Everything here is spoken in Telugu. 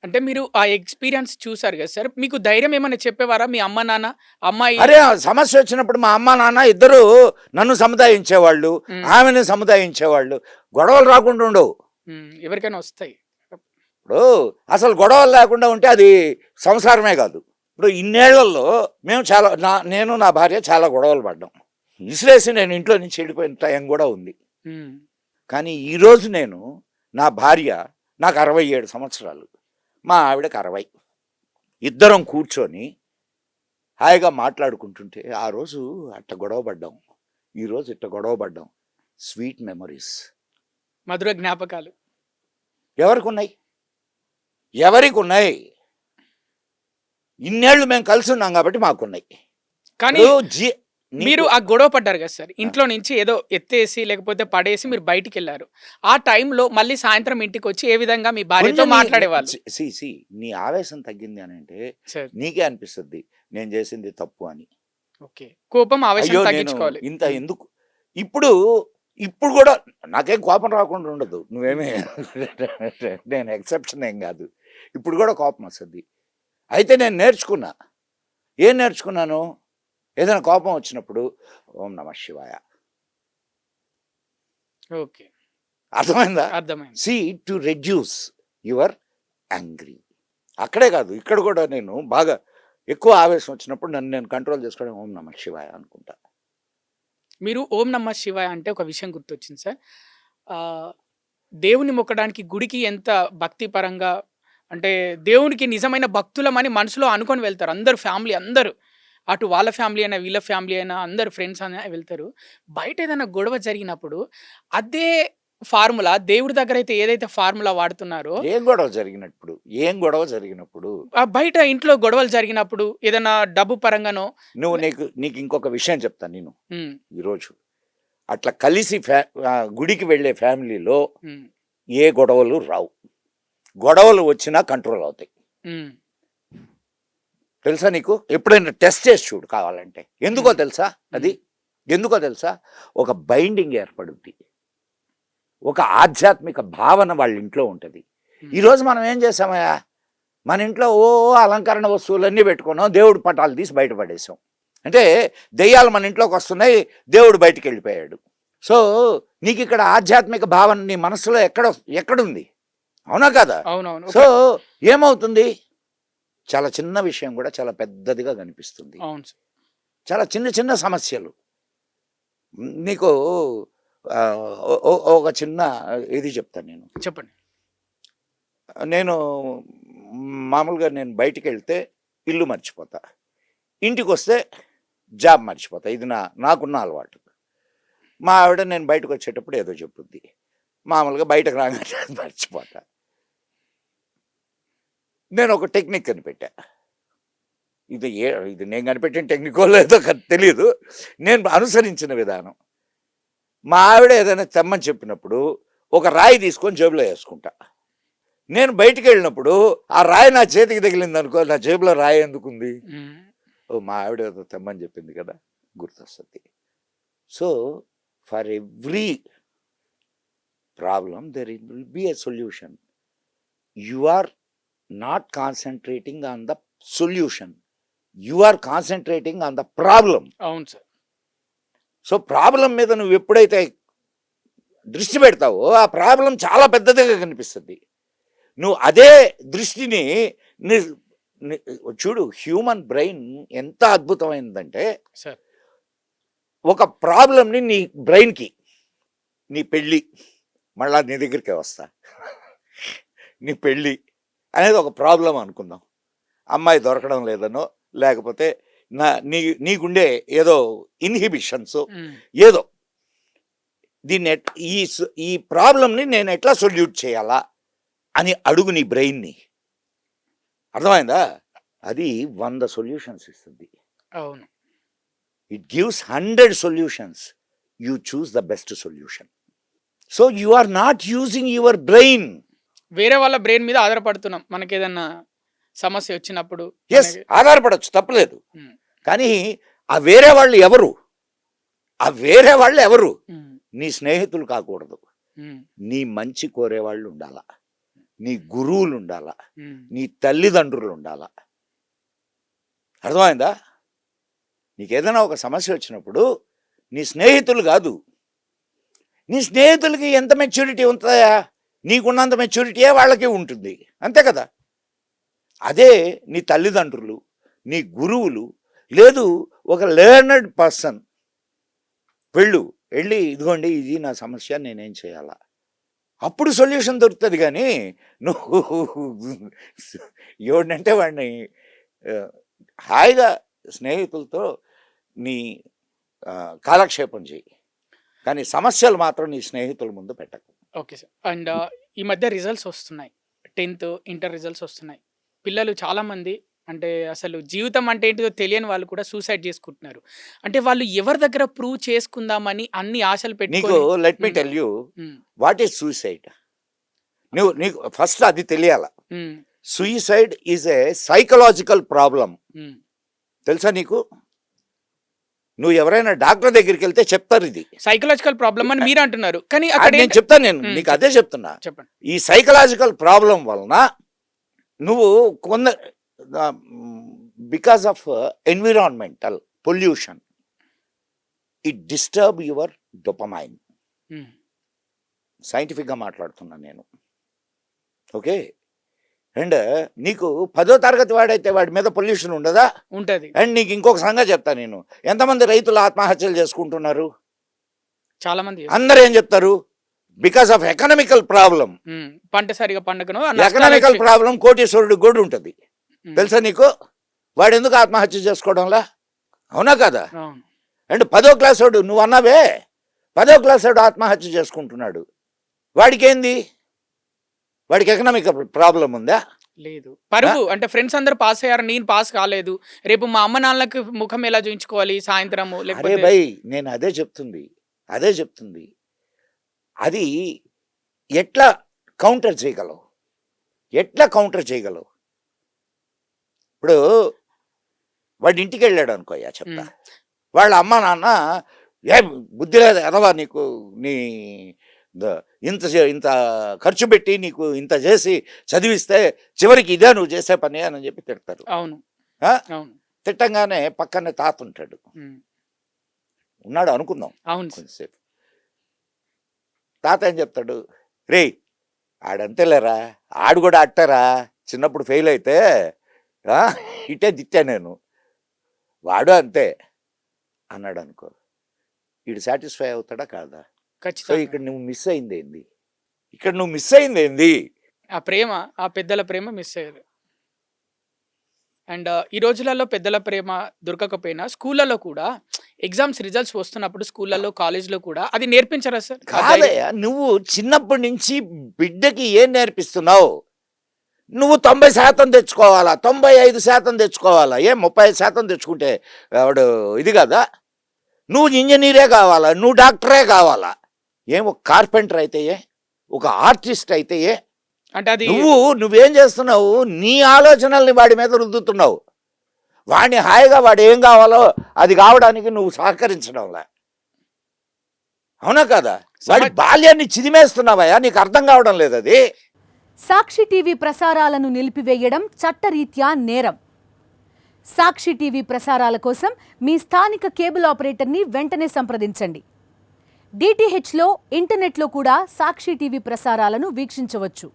అంటే మీరు ఆ ఎక్స్‌పీరియన్స్ చూసారు గదా సార్. మీకు ధైర్యం ఏమన్నా చెప్పేవారా? మీ అమ్మ, నాన్న, అమ్మాయి అరే ఆ సమస్య వచ్చినప్పుడు మా అమ్మ నాన్న ఇద్దరు నన్ను సముదాయించేవాళ్ళు, హ్మ్. ఆమెను సముదాయించేవాళ్ళు. గొడవలు రాకుండా ఉండవు. ఎవరికైనా వస్తాయి. ఇప్పుడు అసలు గొడవలు లేకుండా ఉంటే అది సంసారమే కాదు. ఇప్పుడు ఇన్నేళ్లలో మేము చాలా నేను నా భార్య చాలా గొడవలు పడ్డాం. విసిరేసి నేను ఇంట్లో నుంచి వెళ్ళిపోయిన టైం కూడా ఉంది. హ్మ్. కానీ ఈరోజు నేను నా భార్య నాకు 67 సంవత్సరాలు, మా ఆవిడకి 60. ఇద్దరం కూర్చొని హాయిగా మాట్లాడుకుంటుంటే ఆ రోజు అట్ట గొడవ పడ్డాం, ఈరోజు ఇట్ట గొడవ పడ్డాం. స్వీట్ మెమరీస్ మధుర జ్ఞాపకాలు. ఎవరికి ఉన్నాయి? ఎవరికి ఉన్నాయి? ఇన్నేళ్ళు మేము కలిసి ఉన్నాం కాబట్టి మాకున్నాయి. కానీ ఇప్పుడు మీరు ఆ గొడవ పడ్డారు కదా సార్. ఇంట్లో నుంచి ఏదో ఎత్తేసి లేకపోతే పడేసి మీరు బయటికెళ్లారు. ఆ టైంలో మళ్ళీ సాయంత్రం ఇంటికొచ్చి ఏ విధంగా మీ భార్యతో మాట్లాడేవాళ్ళు? నీ ఆవేశం తగ్గింది అని అంటే సార్. నీకే అనిపిస్తుంది నేను చేసింది తప్పు అని. ఓకే. కోపం, ఆవేశం అయ్యో నేను తగ్గించుకోవాలి. ఇంత ఎందుకు ఇప్పుడు ఇప్పుడు కూడా నాకేం కోపం రాకుండా ఉండదు. నువ్వేమీ నేను ఎక్సెప్షన్ ఏం కాదు. ఇప్పుడు కూడా కోపం వస్తుంది. అయితే నేను నేర్చుకున్నా. ఏం నేర్చుకున్నాను? ఏదైనా కోపం వచ్చినప్పుడు ఓం నమ శివాయ. ఓకే. అర్థమైందా? అర్థమైంది. See to reduce your angry. అక్కడే కాదు ఇక్కడ కూడా నేను బాగా ఎక్కువ ఆవేశం వచ్చినప్పుడు నన్ను నేను కంట్రోల్ చేసుకోవడం ఓం నమ శివాయ అనుకుంటా. మీరు ఓం నమః శివాయ అంటే ఒక విషయం గుర్తొచ్చింది సార్. దేవుని మొక్కడానికి గుడికి ఎంత భక్తి పరంగా అంటే దేవునికి నిజమైన భక్తులమని మనసులో అనుకొని వెళ్తారు. అందరూ ఫ్యామిలీ అందరూ. అటు వాళ్ళ ఫ్యామిలీ అయినా, వీళ్ళ ఫ్యామిలీ అయినా అందరూ ఫ్రెండ్స్ అయినా వెళ్తారు. బయట ఏదైనా గొడవ జరిగినప్పుడు అదే ఫార్ములా దేవుడి దగ్గరైతే ఏదైతే ఫార్ములా వాడుతున్నారో ఏం గొడవ జరిగినప్పుడు బయట ఇంట్లో గొడవలు జరిగినప్పుడు ఏదైనా డబ్బు పరంగానో నీకు ఇంకొక విషయం చెప్తాను. నేను హ్మ్. ఈరోజు అట్లా కలిసి గుడికి వెళ్ళే ఫ్యామిలీలో హ్మ్. ఏ గొడవలు రావు. గొడవలు వచ్చినా కంట్రోల్ అవుతాయి. హ్మ్. తెలుసా నీకు? ఎప్పుడైనా టెస్ట్ చేసి చూడు కావాలంటే. ఎందుకో తెలుసా? అది ఎందుకో తెలుసా? ఒక బైండింగ్ ఏర్పడుద్ది, ఒక ఆధ్యాత్మిక భావన వాళ్ళ ఇంట్లో ఉంటుంది. ఈరోజు మనం ఏం చేసామయ్యా, మన ఇంట్లో అలంకరణ వస్తువులన్నీ పెట్టుకున్నాం, దేవుడు పటాలు తీసి బయటపడేసాం. అంటే దెయ్యాలు మన ఇంట్లోకి వస్తున్నాయి, దేవుడు బయటికి వెళ్ళిపోయాడు. సో నీకు ఇక్కడ ఆధ్యాత్మిక భావన నీ మనసులో ఎక్కడుంది? అవునా కదా? అవునవును. సో ఏమవుతుంది? చాలా చిన్న విషయం కూడా చాలా పెద్దదిగా కనిపిస్తుంది. అవును సార్. చాలా చిన్న చిన్న సమస్యలు. నీకు ఒక చిన్న ఇది చెప్తాను నేను. చెప్పండి. నేను మామూలుగా నేను బయటికి వెళ్తే ఇల్లు మర్చిపోతా, ఇంటికి వస్తే జాబ్ మర్చిపోతా. ఇది నాకున్న అలవాటు. మా ఆవిడ నేను బయటకు వచ్చేటప్పుడు ఏదో చెప్పుద్ది, మామూలుగా బయటకు రాగానే మర్చిపోతా. నేను ఒక టెక్నిక్ కనిపెట్టా. ఇది నేను కనిపెట్టిన టెక్నికో లేదో తెలియదు, నేను అనుసరించిన విధానం. మా ఆవిడ ఏదైనా తెమ్మని చెప్పినప్పుడు ఒక రాయి తీసుకొని జేబులో వేసుకుంటా. నేను బయటికి వెళ్ళినప్పుడు ఆ రాయి నా చేతికి తగిలింది అనుకో, నా జేబులో రాయి ఎందుకుంది? మా ఆవిడ ఏదో తెమ్మని చెప్పింది కదా, గుర్తొస్తుంది. So for every problem there will be a solution. You are not concentrating on the solution, you are concentrating on the problem. అవును సార్. సో ప్రాబ్లం మీద నువ్వు ఎప్పుడైతే దృష్టి పెడతావో ఆ ప్రాబ్లం చాలా పెద్దదిగా కనిపిస్తుంది. నువ్వు అదే దృష్టిని చూడు, హ్యూమన్ బ్రెయిన్ ఎంత అద్భుతమైందంటే సార్, ఒక ప్రాబ్లంని నీ బ్రెయిన్కి, నీ పెళ్ళి, మళ్ళా నీ దగ్గరికే వస్తా, నీ పెళ్ళి అనేది ఒక ప్రాబ్లం అనుకుందాం. అమ్మాయి దొరకడం లేదనో, లేకపోతే నీకుండే ఏదో ఇన్హిబిషన్స్, ఏదో దీన్ని ఈ ప్రాబ్లంని నేను ఎట్లా సొల్యూట్ చేయాలా అని అడుగు నీ బ్రెయిన్ని. అర్థమైందా? అది 100 సొల్యూషన్స్ ఇస్తుంది. అవును. It gives 100 solutions. You choose the best solution. So you are not using your brain. వేరే వాళ్ళ బ్రెయిన్ మీద ఆధారపడుతున్నాం మనకి ఏదన్నా సమస్య వచ్చినప్పుడు. ఎస్, ఆధారపడచ్చు, తప్పలేదు. కానీ ఆ వేరే వాళ్ళు ఎవరు? నీ స్నేహితులు కాకూడదు, నీ మంచి కోరేవాళ్ళు ఉండాలా. నీ గురువులు ఉండాలా, ఉమ్, నీ తల్లిదండ్రులు ఉండాలా. అర్థమైందా? నీకు ఏదైనా ఒక సమస్య వచ్చినప్పుడు నీ స్నేహితులు కాదు, నీ స్నేహితులకి ఎంత మెచ్యూరిటీ ఉంటుందా, నీకున్నంత మెచ్యూరిటీయే వాళ్ళకి ఉంటుంది, అంతే కదా. అదే నీ తల్లిదండ్రులు, నీ గురువులు, లేదు ఒక లెర్నడ్ పర్సన్ వెళ్ళి ఇదిగోండి ఇది నా సమస్య, నేనేం చేయాలా, అప్పుడు సొల్యూషన్ దొరుకుతుంది. కానీ నువ్వు ఎవడంటే వాడిని ఆ, హాయిగా స్నేహితులతో నీ కాలక్షేపం చేయి, కానీ సమస్యలు మాత్రం నీ స్నేహితుల ముందు పెట్టకు. Okay sir. అండ్ ఈ మధ్య రిజల్ట్స్ వస్తున్నాయి, 10th ఇంటర్ రిజల్ట్స్ వస్తున్నాయి. పిల్లలు చాలామంది అంటే అసలు జీవితం అంటే ఏంటిదో తెలియని వాళ్ళు కూడా సూసైడ్ చేసుకుంటున్నారు. అంటే వాళ్ళు ఎవరి దగ్గర ప్రూవ్ చేసుకుందామని అన్ని ఆశలు నీకు పెట్టుకొని let me tell you what is suicide. నీకు ఫస్ట్ అది తెలియాల. Suicide is a psychological problem, తెలుసా నీకు? నువ్వు ఎవరైనా డాక్టర్ దగ్గరికి వెళ్తే చెప్తారు ఇది సైకలాజికల్ ప్రాబ్లమ్ అని మీరు అంటున్నారు, కానీ అది అక్కడ నేను చెప్తాను, నేను నీకు అదే చెప్తున్నా. చెప్పండి. ఈ సైకలాజికల్ ప్రాబ్లం వలన నువ్వు because of environmental pollution it disturb your dopamine. Um, సైంటిఫిక్గా మాట్లాడుతున్నాను నేను, ఓకే. అండ్ నీకు 10వ తరగతి వాడైతే వాడి మీద పొల్యూషన్ ఉండదా? ఉంటది. అండ్ నీకు ఇంకొక సంగతి చెప్తా నేను, ఎంతమంది రైతులు ఆత్మహత్యలు చేసుకుంటున్నారు? చాలా మంది అందరూ ఏం చెప్తారు? Because of economical problem. పంట సరిగా పండగను ఎకనామికల్ ప్రాబ్లం కోటీశ్వరుడికి కూడా ఉంటుంది, తెలుసా నీకు? వాడు ఎందుకు ఆత్మహత్య చేసుకోవడంలా? అవునా కదా? అండ్ 10వ క్లాస్ వాడు, నువ్వు అన్నావే 10వ క్లాస్ వాడు ఆత్మహత్య చేసుకుంటున్నాడు, వాడికి ఏంది? వాడికి ఎకనామిక్ ప్రాబ్లం ఉందా? లేదు. పరుగు అంటే ఫ్రెండ్స్ అందరూ పాస్ అయ్యారు, నేను పాస్ కాలేదు, రేపు మా అమ్మ నాన్నలకు ముఖం ఎలా చూయించుకోవాలి సాయంత్రము, అరే లేకపోతే భయ్, నేను అదే చెప్తుంది. అది ఎట్లా కౌంటర్ చేయగలవు? ఇప్పుడు వాడి ఇంటికి వెళ్ళాడు అనుకోయ్యా, చెప్తా. వాళ్ళ అమ్మ నాన్న ఏ బుద్ధి లేదు ఎదవా నీకు, ఇంత ఖర్చు పెట్టి నీకు ఇంత చేసి చదివిస్తే చివరికి ఇదే నువ్వు చేసే పని అని చెప్పి తిడతారు. అవును. తిట్టంగానే పక్కనే తాత ఉంటాడు, ఉన్నాడు అనుకుందాం అవును. కొంచెంసేపు. తాత ఏం చెప్తాడు? రే ఆడంతేలేరా, ఆడు కూడా అట్టారా, చిన్నప్పుడు ఫెయిల్ అయితే ఇట్టే తిట్టా నేను, వాడు అంతే అన్నాడు అనుకో, వీడు సాటిస్ఫై అవుతాడా కాదా? సో ఖచ్చితంగా. ఇక్కడ నువ్వు మిస్ అయింది ఏంది? ఆ ప్రేమ, ఆ పెద్దల ప్రేమ మిస్ అయ్యారు. అండ్ ఈ రోజులలో పెద్దల ప్రేమ దొరకకపోయినా స్కూళ్ళలో కూడా ఎగ్జామ్స్ రిజల్ట్స్ వస్తున్నప్పుడు స్కూళ్ళలో కాలేజ్లో కూడా అది నేర్పించరా సార్? కాదయ్యా, నువ్వు చిన్నప్పటి నుంచి బిడ్డకి ఏం నేర్పిస్తున్నావు? నువ్వు 90% తెచ్చుకోవాలా, 95% తెచ్చుకోవాలా? 35% తెచ్చుకుంటే వాడు ఇది కదా? నువ్వు ఇంజనీరే కావాలా, నువ్వు డాక్టరే కావాలా? ఒక కార్పెంటర్ అయితే, ఒక ఆర్టిస్ట్ అయితే, అంటే అది నువ్వేం చేస్తున్నావు? నీ ఆలోచనల్ని వాడి మీద రుద్దుతున్నావు. వాడిని హాయిగా వాడు ఏం కావాలో అది కావడానికి నువ్వు సహకరించడంలా, అవునా కదా? వాడి బాల్యాన్ని చిదిమేస్తున్నావయ్యా, నీకు అర్థం కావడం లేదు అది. సాక్షి టీవీ ప్రసారాలను నిలిపివేయడం చట్టరీత్యా నేరం. సాక్షి టీవీ ప్రసారాల కోసం మీ స్థానిక కేబుల్ ఆపరేటర్ని వెంటనే సంప్రదించండి. DTHలో ఇంటర్నెట్లో కూడా సాక్షి టీవీ ప్రసారాలను వీక్షించవచ్చు.